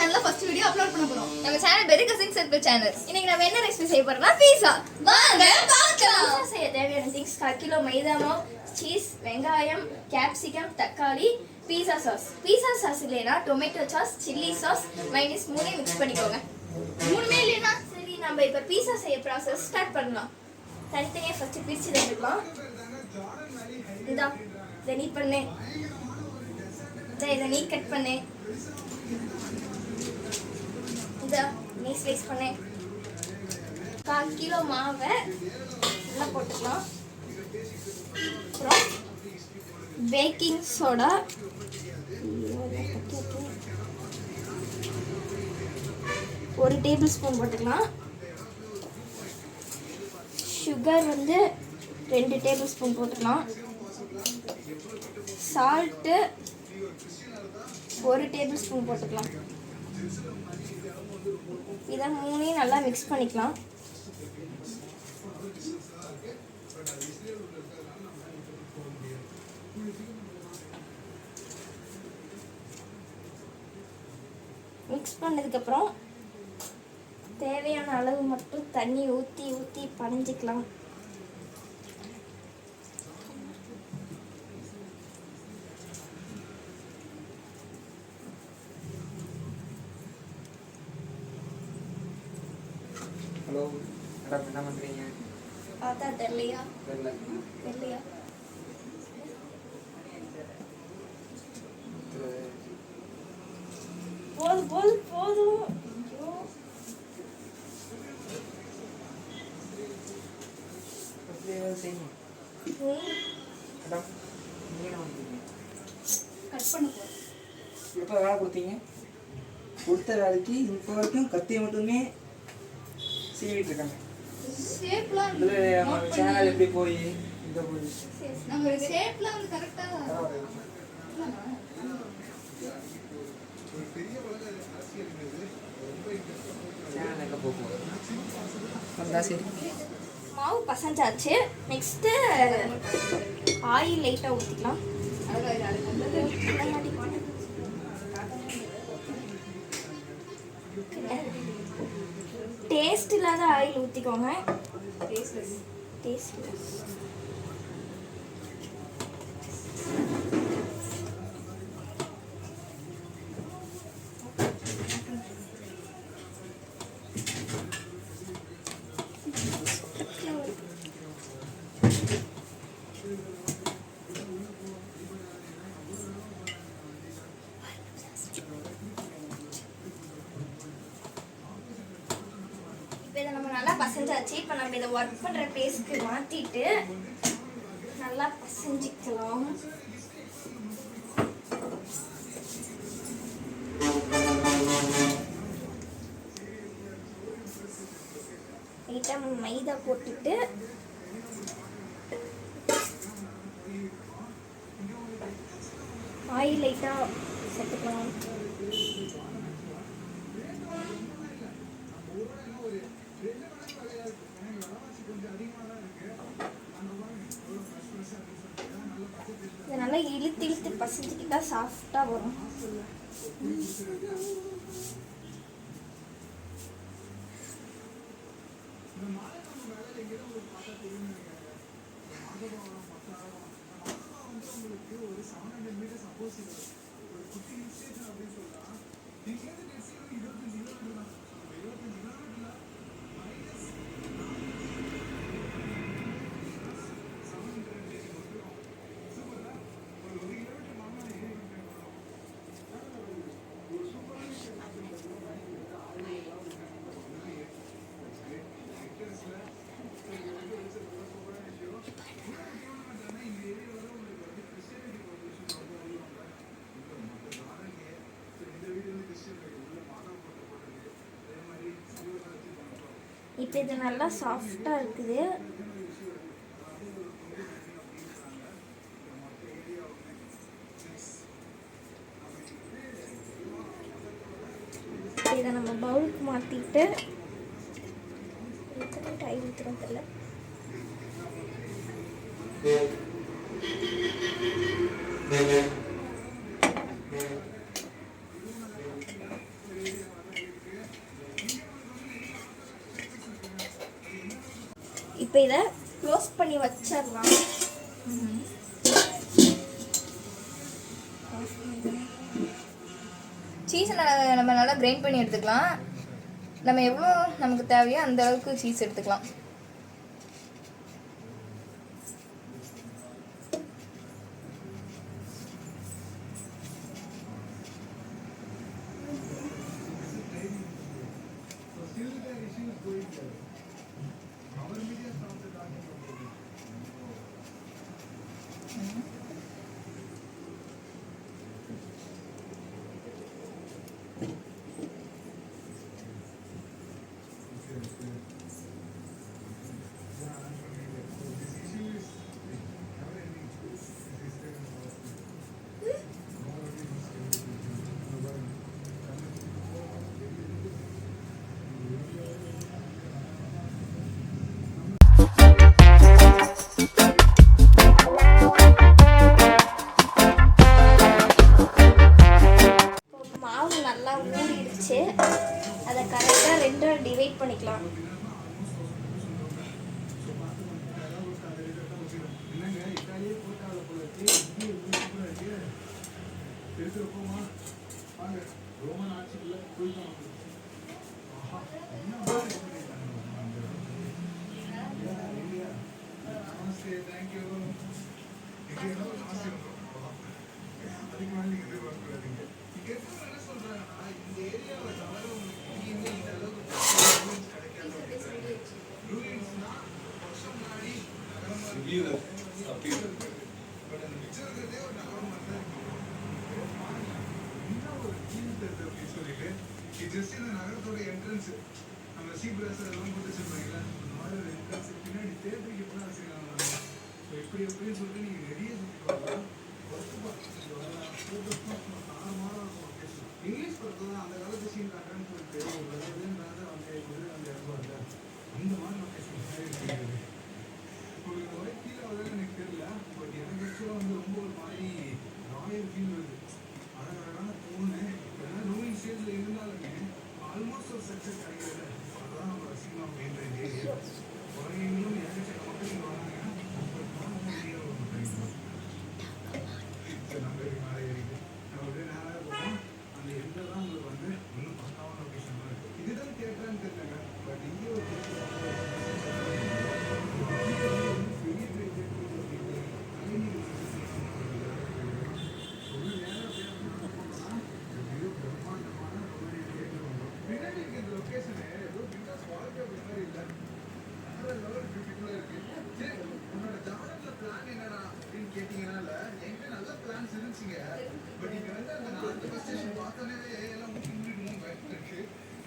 சேனல்ல first video upload பண்ண போறோம். நம்ம சேனல் பெரிய கசிங் சர்க்கிள் சேனல். இன்னைக்கு நம்ம என்ன ரெசிபி செய்ய போறோம்னா பீஸா. வாங்க பார்க்கலாம். பீஸா செய்ய தேவையான திங்ஸ் 1 கிலோ மைதா மாவு, சீஸ், வெங்காயம், கேப்சிகம், தக்காளி, பீஸா சாஸ். பீஸா சாஸ் இல்லைனா tomato sauce, chilli sauce, minus மூணையும் மிக்ஸ் பண்ணிக்கோங்க. மூணுமே இல்லைனா சரி, நம்ம இப்ப பீஸா செய்ய ப்ராசஸ் ஸ்டார்ட் பண்ணலாம். தனித்தனியா ஃபர்ஸ்ட் பிரிச்சு எடுத்துக்கலாம். இந்தா இதை நீ பண்ணு, இதை நீ கட் பண்ணு, இதை நீ ஸ்லைஸ் பண்ணு. 1/4 கிலோ மாவை நல்லா போட்டுக்கலாம். அப்புறம் பேக்கிங் சோடா 1 டேபிள் ஸ்பூன் போட்டுக்கலாம். சுகர் 2 டேபிள் ஸ்பூன் போட்டுக்கலாம். சால்ட்டு 1 டேபிள் ஸ்பூன் போட்டுக்கலாம். இதை மூணையும் நல்லா மிக்ஸ் பண்ணிக்கலாம். மிக்ஸ் பண்ணதுக்கப்புறம் தேவையான அளவு மட்டும் தண்ணி ஊற்றி பனைஞ்சிக்கலாம். ஹலோ மேடம், என்ன பண்ணுறீங்க? பார்த்தா தெரியலையா? தெரியலையா? போதும் போதும் போதும். செய்யுங்க மேடம். நீங்கள் என்ன பண்ணுறீங்க? கட் பண்ண போறோம். எப்போ வேலை கொடுத்தீங்க? கொடுத்த வேலைக்கு இப்போ வரைக்கும் கத்தியை மட்டுமே சீவிட்டு இருக்காங்க. ஷேப்லாம் இதில் நம்ம சேனல் எப்படி போய் இந்த போய் நம்ம ஷேப்லாம் கரெக்ட்டா சேனல் எங்கே போகும் வந்தா சரி. மாவு பசஞ்சாச்சு. நெக்ஸ்ட்டு ஆயில் லைட்டாக ஊற்றிக்கலாம். டேஸ்ட் இல்லாத ஆயில் ஊற்றிக்கோங்க. டேஸ்ட்லெஸ். இப்போ இதை நம்ம நல்லா பசஞ்சாச்சு. இப்போ நம்ம இதை ஒர்க் பண்ணுற பிளேஸ்க்கு மாற்றிட்டு நல்லா பசஞ்சிக்கலாம். லைட்டாக மைதா போட்டுட்டு ஆயில் லைட்டாக சேர்த்துக்கலாம். இதை நல்லா இழுத்து பசஞ்சிக்கிட்டா சாஃப்டாக வரும். இப்போ இது நல்லா சாஃப்டாக இருக்குது. இதை நம்ம பவுலுக்கு மாற்றிட்டு டைம் ஊற்றுறோம் தெரியல. இப்போ இதை க்ளோஸ் பண்ணி வச்சிடலாம். சீஸை நம்ம நல்லா கிரைண்ட் பண்ணி எடுத்துக்கலாம். நம்ம எவ்வளோ நமக்கு தேவையோ அந்த அளவுக்கு சீஸ் எடுத்துக்கலாம். மாவு நல்லா ஊறிடுச்சு. அதை கரெக்டாக ரெண்டாக டிவைட் பண்ணிக்கலாம். ஜஸ்ட் இந்த நகரத்தோட என்ட்ரன்ஸ் நம்ம சீப்ரஸ் எல்லாம் போட்டு வச்சிருப்பாங்கல்ல அந்த மாதிரி ஒரு என்ட்ரன்ஸ் பின்னாடி தேட்டருக்கு எப்படிலாம் வச்சுருக்காங்க. ஸோ எப்படி எப்படின்னு சொல்லிட்டு நீங்கள் நிறைய சுற்றி பார்க்கலாம். இங்கிலீஷ் படத்தில் தான் அந்த காலத்து சீன் காட்டுறேன்னு சொல்லிட்டு ஒரு அந்த இடத்துல அந்த மாதிரி லொக்கேஷன் இருக்குது. உங்களுக்கு ஒரே கீழே வரல எனக்கு தெரியல. பட் எனக்கு ஆக்சுவலாக வந்து ரொம்ப ஒரு மாதிரி ராயல் ஃபீல் வருது. அழகழகான தோணு எல்லாம் ரூலிங் ஸ்டேஜில் இருந்தாலுமே ஆல்மோஸ்ட் ஒரு சக்ஸஸ் கிடைக்கிறது. அதுதான் நம்ம ரசிகமாக மெயின் ஏரியா. குழந்தைங்களும் ஏகச்சக்க மக்கள் இங்கே வராங்க. நம்ம மேலே ஏறிட்டு நம்ம அப்படியே நேராக போவோம். அந்த எண்டில் தான் உங்களுக்கு வந்து இன்னும் பக்காவான லொக்கேஷன்லாம் இருக்குது. இதுதான் தேட்டரான்னு தெரியலங்க. பட் இங்கே ஒரு பெரிய பெரிய பின்னாடி இருக்கிற லொக்கேஷனு ஏதோ பிகாஸ் வாழ்க்கை அப்படி மாதிரி இல்லை. வேற லெவல் பியூட்டிஃபுல்லாக இருக்கு. சரி, உன்னோட ஜாதகத்துல பிளான் என்னடா அப்படின்னு கேட்டீங்கன்னா என்கிட்ட நல்ல பிளான்ஸ் இருந்துச்சுங்க. பட் இங்க வந்து அந்த 4 பஸ் ஸ்டேஷன் பார்த்தாலே எல்லாம் முடிக்கணும் பயமா இருக்கு.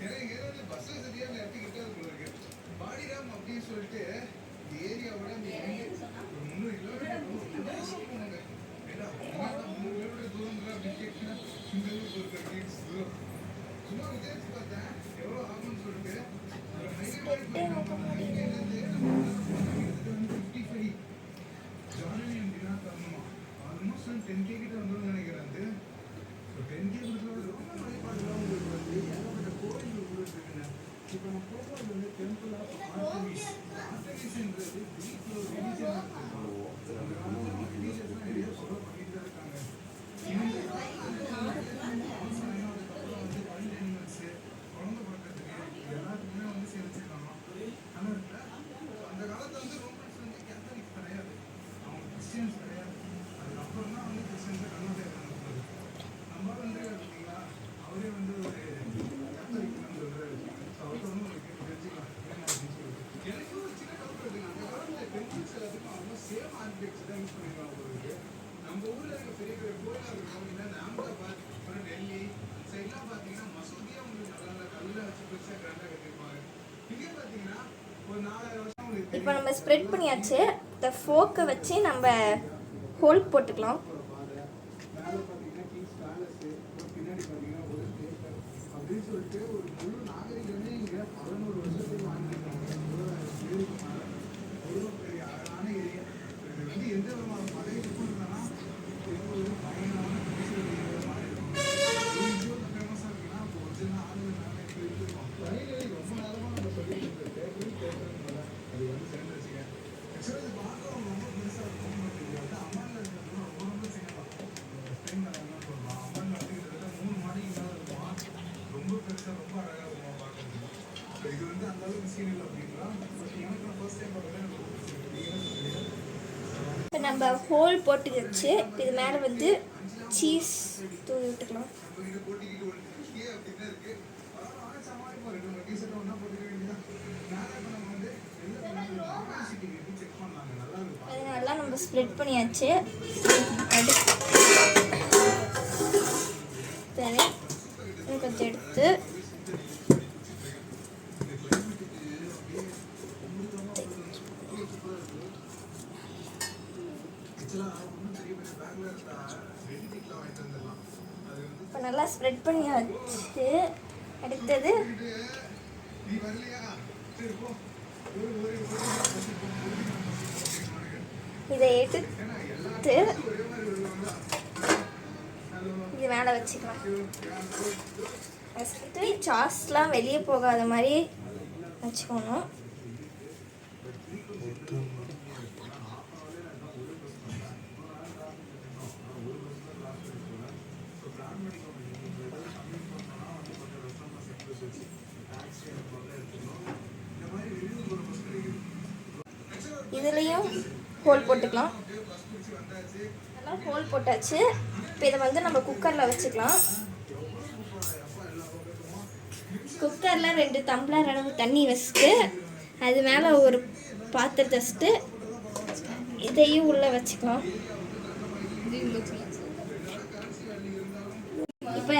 ஏன்னா இங்கே வந்து பஸ் வசதியாக அந்த இடத்துக்கு கிட்ட போல இருக்கு. பாடிராம் அப்படின்னு சொல்லிட்டு இந்த ஏரியாவோட அந்த 300 கிலோமீட்டர் போகணுங்க. ஏன்னா 300 கிலோமீட்டர் தூரம் அப்படின்னு கேட்டீங்கன்னா இந்த ஊருக்கு ஒரு 30 கிலோமீட்டர் தூரம். சும்மா விசாரிச்சு பார்த்தேன் எவ்வளோ ஆகும்னு சொல்லிட்டு ஜானலியம் தினம் தரணுமா ஆல்மோஸ்ட் 10K கிட்ட வந்துடும் நினைக்கிறேன். அது 10K கொடுத்தோட ரொம்ப மலைப்பாடுலாம் உங்களுக்கு வந்து ஏகப்பட்ட கோயில் உங்களுக்கு இருக்குங்க. இப்போ நம்ம போகிறது வந்து டெம்பிள் ஆஃப் ஆர்டமிஸ். ஆர்டமிஸ்ன்றது கிரீக்ல ஒரு ரிலீஜியனாக இருக்கும். அந்த காலத்தில் ரிலீஜியஸ்லாம் நிறைய ஃபாலோ பண்ணிட்டு தான் இருக்காங்க. இந்த குழந்தை பார்க்கறதுக்கு எல்லாத்துக்குமே வந்து சேர்த்துக்கலாம். ஆனால் அந்த காலத்தில் வந்து ரோமன்ஸ் வந்து கேத்தலிக்ஸ் கிடையாது, அவங்க கிறிஸ்டியன்ஸ் கிடையாது. அதுக்கப்புறம் தான் வந்து கிறிஸ்டியன்ஸை கன்வெர்ட் ஆகிருக்காங்க. நம்ம வந்து பார்த்தீங்களா அவரே வந்து ஒரு கேத்தலிக் சொல்கிறாரு. அவர்கிட்ட வந்து உங்களுக்கு தெரிஞ்சுக்கலாம் எனக்கு ஒரு சின்ன டவுட் இருக்குங்க. அந்த காலத்தில் டெம்பிள்ஸ் எல்லாத்துக்கும் அவங்க சேம் ஆர்கிடெக்சர் தான் யூஸ் பண்ணிருக்காங்க உங்களுக்கு. நம்ம ஊரில் இருக்க பெரிய பெரிய கோயிலாக இருக்கும். இல்லை அகமதாபாத் அப்புறம் டெல்லி சைட்லாம் பார்த்தீங்கன்னா மசூதியாக உங்களுக்கு நல்லா நல்ல கல்லில் வச்சு பெருசாக கிராண்டாக கட்டிருப்பாங்க. இங்கே பார்த்தீங்கன்னா ஒரு 4000 வருஷம் உங்களுக்கு. இப்போ நம்ம ஸ்ப்ரெட் பண்ணியாச்சு. இந்த ஃபோக்கை வச்சு நம்ம ஹோல் போட்டுக்கலாம். மேலே பார்த்தீங்கன்னா கிங்ஸ் பேலஸு, பின்னாடி பார்த்தீங்கன்னா ஒரு தேட்டர் அப்படின்னு சொல்லிட்டு ஒரு முழு நாகரிகமே இங்கே 11 வருஷத்துக்கு வாங்கியிருக்காங்க. எவ்வளோ பெரிய அழகான ஏரியா. இது வந்து எந்த விதமான மழை இருக்குன்னா ஒரு பயங்கரமான மாறி இருக்கும். ஃபேமஸாக இருக்குன்னா இப்போ ஒரிஜினல் ஆளுநர் நாங்கள் இப்போ இருக்கோம். ஃபைனலி ரொம்ப நேரமாக நம்ம சொல்லிட்டு இருந்த தேட்டர் அது வந்து சேர்ந்து நம்ம ஹோல் போட்டு வச்சு இது மேலே வந்து சீஸ் தூவி விட்டுக்கலாம். அது நல்லா நம்ம ஸ்ப்ரெட் பண்ணியாச்சு. சரி கொஞ்சம் எடுத்து இப்போ நல்லா ஸ்ப்ரெட் பண்ணியாச்சு. அடுத்தது இதை எடுத்து இது மேலே வச்சுக்கலாம். ஃபஸ்ட்டு சாஸ்லாம் வெளியே போகாத மாதிரி வச்சுக்கணும். இதுலேயும் ஹோல் போட்டுக்கலாம். நல்லா ஹோல் போட்டாச்சு. இப்போ இதை வந்து நம்ம குக்கரில் வச்சுக்கலாம். குக்கரில் 2 டம்ளர் அளவு தண்ணி வச்சுட்டு அது மேலே ஒரு பாத்திரத்தை வச்சுட்டு இதையும் உள்ளே வச்சுக்கலாம். இப்போ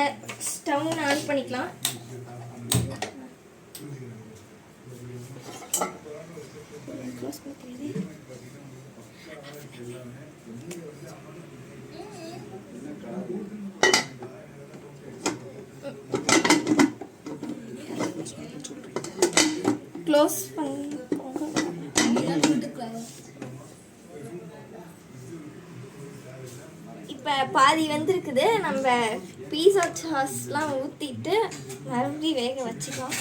ஸ்டவ் ஆன் பண்ணிக்கலாம். க்ளோஸ் பண்ணிக்கோங்க. இப்போ பாதி வெந்திருக்குது. நம்ம பீஸா சாஸ்லாம் ஊற்றிட்டு மறுபடியும் வேக வச்சுக்கலாம்.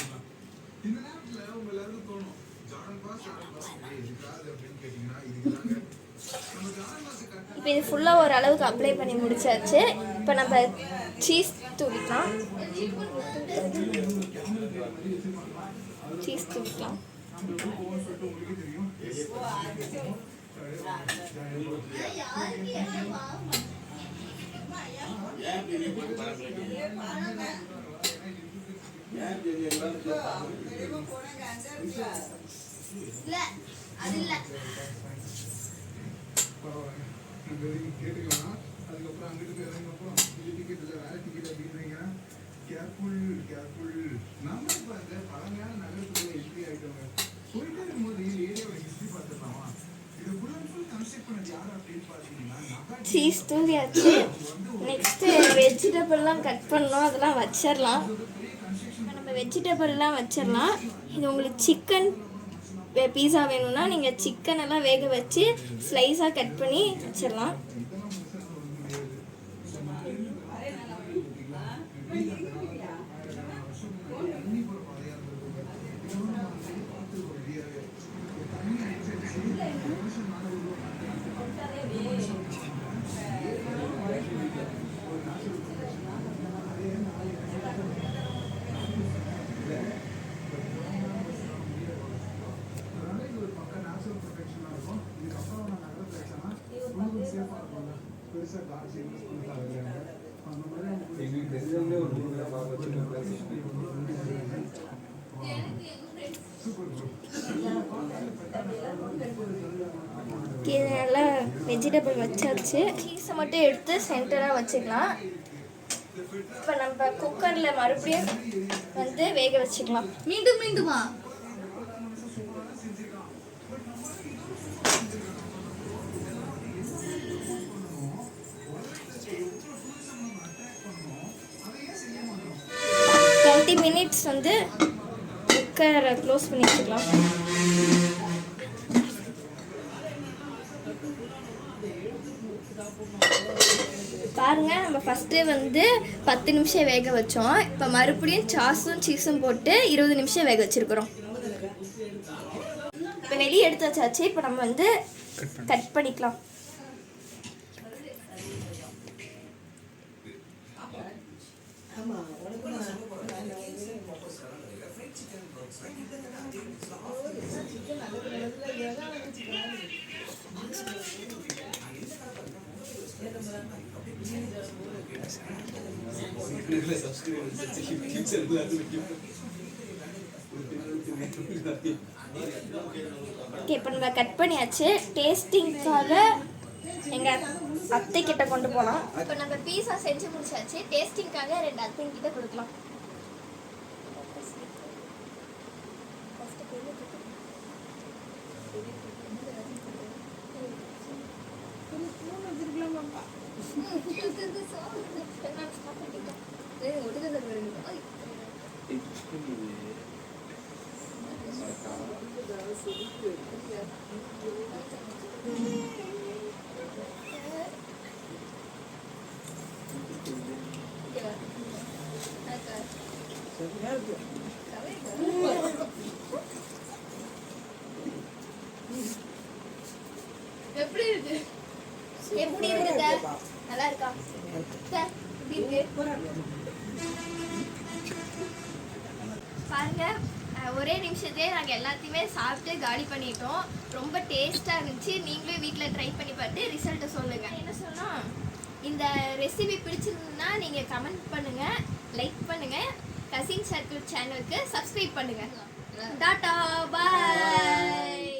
இப்போ இது ஃபுல்லாக ஒரு அளவுக்கு அப்ளை பண்ணி முடிச்சாச்சு. இப்போ நம்ம சீஸ் தூவிக்கலாம். சீஸ் தூவிக்கலாம். கேட்டுக்கலாம். அதுக்கப்புறம் அங்கிட்டு இறங்கினப்பறம் இது டிக்கெட் இல்லை வேற டிக்கெட் அப்படின்றீங்க. கேர்ஃபுல் நம்ம இப்போ அந்த பழமையான நகரத்துக்குள்ள என்ட்ரி ஆகிட்டோங்க. போயிட்டே இருக்கும்போது ஏரியாவோட ஹிஸ்ட்ரி பார்த்துக்கலாமா? இது ஃபுல் அண்ட் ஃபுல் கன்ஸ்ட்ரக்ட் பண்ணது யார் அப்படின்னு பார்த்தீங்கன்னா சீஸ் தூவியாச்சு. நெக்ஸ்ட்டு வெஜிடபிள்லாம் கட் பண்ணோம், அதெல்லாம் வச்சிடலாம். நம்ம வெஜிடபிள்லாம் வச்சிடலாம். இது உங்களுக்கு சிக்கன் பீஸா வேணும்னா நீங்கள் சிக்கன் எல்லாம் வேக வச்சு ஸ்லைஸாக கட் பண்ணி வச்சிடலாம். நல்லா வெஜிடபிள் வச்சாச்சு. சீஸை மட்டும் எடுத்து சென்டராக வச்சுக்கலாம். இப்போ நம்ம குக்கரில் மறுபடியும் வந்து வேக வச்சுக்கலாம். மீண்டுமா 20 minutes வந்து குக்கரை க்ளோஸ் பண்ணி வச்சுக்கலாம். பாருங்க, நம்ம ஃபஸ்ட்டு வந்து 10 நிமிஷம் வேக வச்சோம். இப்போ மறுபடியும் சாஸும் சீஸும் போட்டு 20 நிமிஷம் வேக வச்சுருக்குறோம். இப்போ வெளியே எடுத்து வச்சாச்சு. இப்போ நம்ம வந்து கட் பண்ணிக்கலாம். ஓகே, இப்போ நம்ம கட் பண்ணியாச்சு. டேஸ்டிங்காக எங்கள் அத்தை கிட்ட கொண்டு போகலாம். இப்போ நம்ம பீஸா செஞ்சு முடிச்சாச்சு. டேஸ்டிங்காக 2 அத்தைங்க கிட்ட கொடுக்கலாம். எப்படி இருக்கு? எப்படி இருக்குது? நல்லா இருக்கா? எப்படி இருக்கு பாருங்க. ஒரே நிமிஷத்துலேயே நாங்கள் எல்லாத்தையுமே சாப்பிட்டு காலி பண்ணிட்டோம். ரொம்ப டேஸ்ட்டாக இருந்துச்சு. நீங்களே வீட்டில் ட்ரை பண்ணி பார்த்து ரிசல்ட்டை சொல்லுங்கள். என்ன சொன்னால், இந்த ரெசிபி பிடிச்சிருந்ததுன்னா நீங்கள் கமெண்ட் பண்ணுங்கள், லைக் பண்ணுங்கள், கசின் சர்க்கிள் சேனலுக்கு சப்ஸ்கிரைப் பண்ணுங்கள். டாட்டா பாய்.